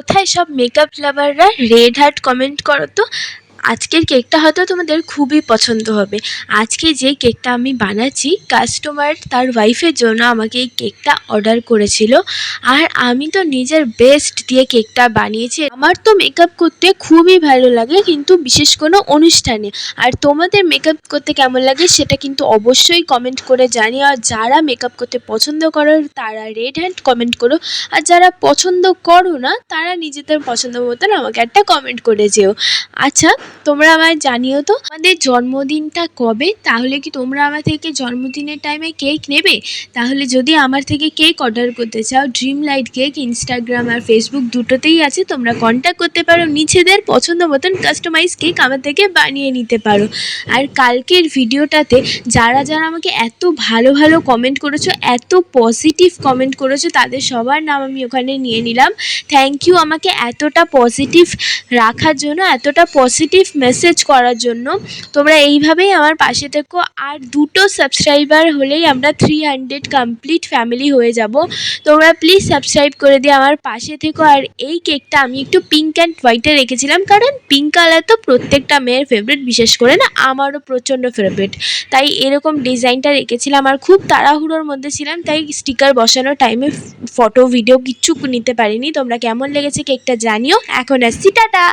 কোথায় সব makeup লাভাররা red heart comment করো তো। আজকের কেকটা হয়তো তোমাদের খুবই পছন্দ হবে। আজকে যে কেকটা আমি বানাচ্ছি, কাস্টমার তার ওয়াইফের জন্য আমাকে এই কেকটা অর্ডার করেছিল। আর আমি তো নিজের বেস্ট দিয়ে কেকটা বানিয়েছি। আমার তো মেকআপ করতে খুবই ভালো লাগে, কিন্তু বিশেষ কোনো অনুষ্ঠানে। আর তোমাদের মেকআপ করতে কেমন লাগে সেটা কিন্তু অবশ্যই কমেন্ট করে জানিও। আর যারা মেকআপ করতে পছন্দ করো তারা রেড হ্যান্ড কমেন্ট করো, আর যারা পছন্দ করো না তারা নিজেদের পছন্দ মতন আমাকে একটা কমেন্ট করে যেও। আচ্ছা, তোমরা আমায় জানিও তো আমাদের জন্মদিনটা কবে। তাহলে কি তোমরা আমার থেকে জন্মদিনের টাইমে কেক নেবে? তাহলে যদি আমার থেকে কেক অর্ডার করতে চাও, ড্রিম লাইট কেক ইনস্টাগ্রাম আর ফেসবুক দুটোতেই আছে, তোমরা কন্ট্যাক্ট করতে পারো। নিজেদের পছন্দ মতন কাস্টমাইজ কেক আমার থেকে বানিয়ে নিতে পারো। আর কালকের ভিডিওটাতে যারা যারা আমাকে এত ভালো ভালো কমেন্ট করেছো, এত পজিটিভ কমেন্ট করেছো, তাদের সবার নাম আমি ওখানে নিয়ে নিলাম। থ্যাংক ইউ আমাকে এতটা পজিটিভ রাখার জন্য, এতটা পজিটিভ মেসেজ করার জন্য। তোমরা এইভাবেই আমার পাশে থেকো। আর 2টো সাবস্ক্রাইবার হলেই আমরা 300 কমপ্লিট ফ্যামিলি হয়ে যাব। তোমরা প্লিজ সাবস্ক্রাইব করে দিয়ে আমার পাশে থেকো। আর এই কেকটা আমি একটু পিঙ্ক অ্যান্ড হোয়াইটে রেখেছিলাম, কারণ পিঙ্ক কালার তো প্রত্যেকটা মেয়ের ফেভারিট, বিশেষ করে না আমারও প্রচণ্ড ফেভারিট। তাই এরকম ডিজাইনটা রেখেছিলাম। আর খুব তাড়াহুড়োর মধ্যে ছিলাম, তাই স্টিকার বসানোর টাইমে ফটো ভিডিও কিচ্ছু নিতে পারিনি। তোমরা কেমন লেগেছে কেকটা জানিও। এখন আসছি, টাটা।